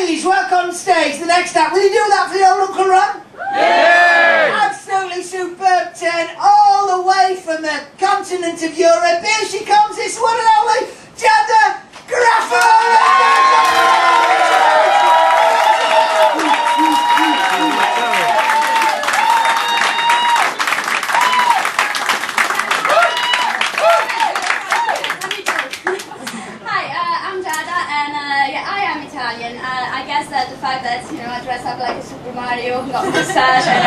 Please welcome on stage the next act. Will you do that for the old Uncle Ron? Yeah! Absolutely superb turn all the way from the continent of Europe. Here she comes, this one and only Giada. I guess that the fact that, you know, I dress up like a Super Mario, got a moustache, and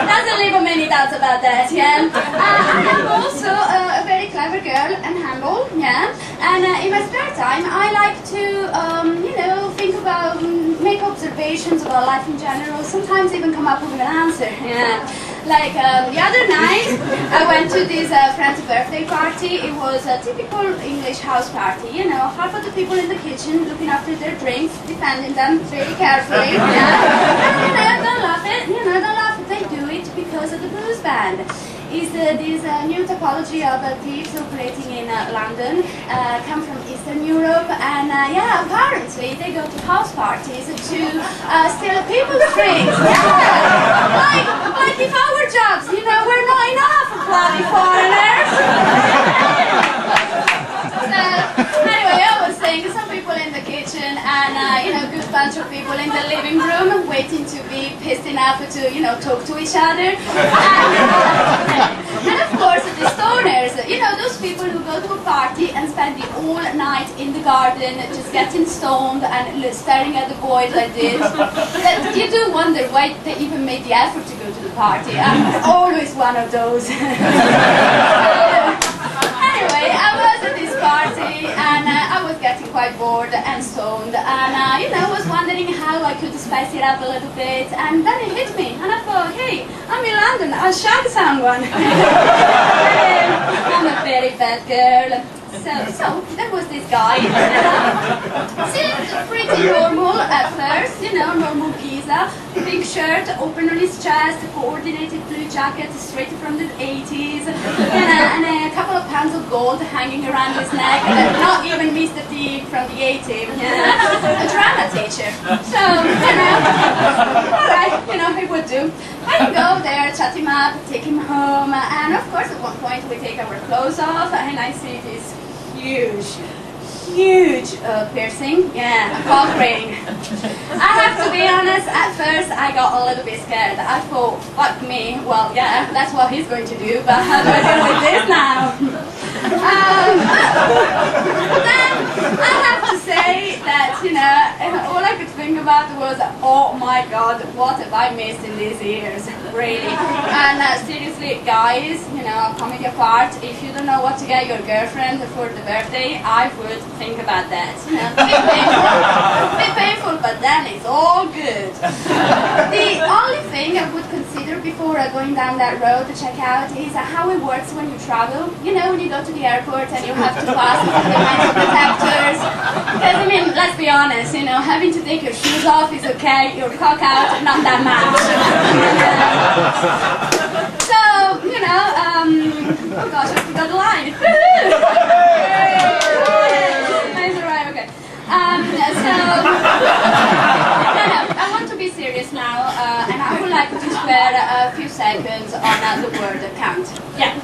doesn't leave many doubts about that, yeah. I am also a very clever girl and humble, yeah. And in my spare time, I like to, you know, think about, make observations about life in general, sometimes even come up with an answer, yeah. Like the other night, I went to this friend's birthday party. It was a typical English house party, you know, half of the people in the kitchen looking after their drinks, defending them very carefully, yeah. And don't laugh it, you know, don't laugh, they do it because of the blues band. Is this new topology of thieves operating in London, come from Eastern Europe, and yeah, apparently they go to house parties to steal people's drinks. Yeah, like if our jobs, you know, were not enough for bloody foreigners. So anyway, I was saying some people in the kitchen and you know, good bunch of people in the living room waiting to be pissed enough to, you know, talk to each other. And of course, the stoners, you know, those people who go to a party and spend the whole night in the garden just getting stoned and staring at the void like this. That you do wonder why they even made the effort to go to the party. I'm always one of those. Anyway, I was at this party and I was getting quite bored and stoned, and you know, I was wondering how I could spice it up a little bit, and then it hit me and I thought, hey, I'm in London, I'll shag someone. I'm a very bad girl. So there was this guy. Seemed pretty normal at first, you know, normal Giza. Big shirt, open on his chest, coordinated blue jacket straight from the 80s, and a couple of pounds of gold hanging around his neck, and not even Mr. T from the 80s. A drama teacher. So, you know, alright, you know, it would do. I go there, chat him up, take him home, and of course at one point we take our clothes off, and I see this huge piercing, yeah, a cock ring. I have to be honest, at first I got a little bit scared. I thought, fuck me, well yeah, that's what he's going to do, but how do I deal with this now? Then I have to say that, you know, all I could think about was, oh my god, what have I missed in these years, really? And seriously, guys, you know, comedy apart, if you don't know what to get your girlfriend for the birthday, I would think about that. You know, a bit painful, but then it's all good. The only thing I would consider before going down that road to check out is how it works when you travel. You know, when you go to the airport and you have to pass the metal detectors. Because, I mean, let's be honest, you know, having to take your shoes off is okay, your cock out, not that much. So, you know, oh gosh, I forgot the line. Nice, alright, okay. I want to be serious now, and I would like to spare a few seconds on the word cunt. Yeah.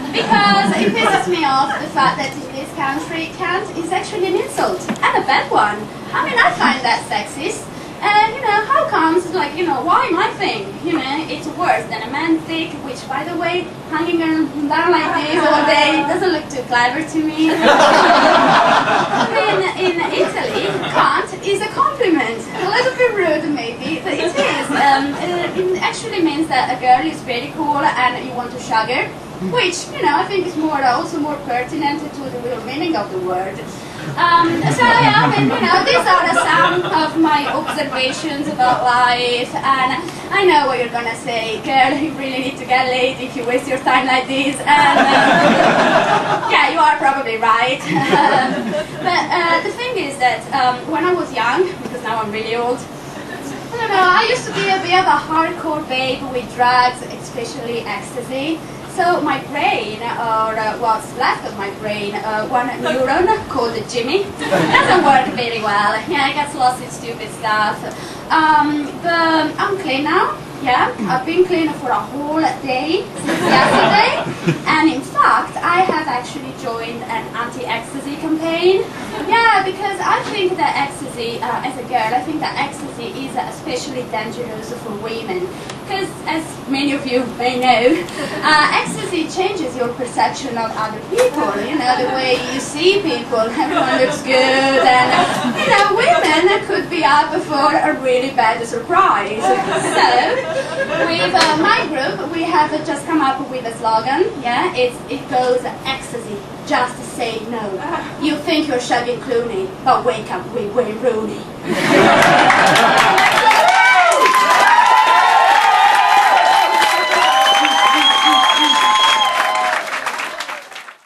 Because it pisses me off the fact that in this country, cunt is actually an insult, and a bad one. I mean, I find that sexist. And, you know, how comes, like, you know, why my thing? You know, it's worse than a man's dick, which, by the way, hanging down like this all day doesn't look too clever to me. I mean, in Italy, cunt is a compliment. A little bit rude, maybe, but it is. It actually means that a girl is very cool and you want to shag her, which, you know, I think is also more pertinent to the real meaning of the word. So yeah, I mean, you know, these are some of my observations about life, and I know what you're gonna say, girl, you really need to get laid if you waste your time like this, and yeah, you are probably right. But the thing is that when I was young, because now I'm really old, I don't know, I used to be a bit of a hardcore babe with drugs, especially ecstasy. So So my brain, or what's left of my brain, one neuron called Jimmy, doesn't work very well. Yeah, it gets lost in stupid stuff. But I'm clean now. Yeah, I've been clean for a whole day since yesterday, and in fact, I have actually joined an anti-ecstasy campaign. Yeah, because I think that ecstasy, as a girl, I think that ecstasy is especially dangerous for women. Because, as many of you may know, ecstasy changes your perception of other people. You know, the way you see people, everyone looks good, and, you know, women could be up for a really bad surprise. So, with my group, we have just come up with a slogan. Yeah, it goes ecstasy, just say no. You think you're Shaggy Clooney, but wake up with Wayne Rooney.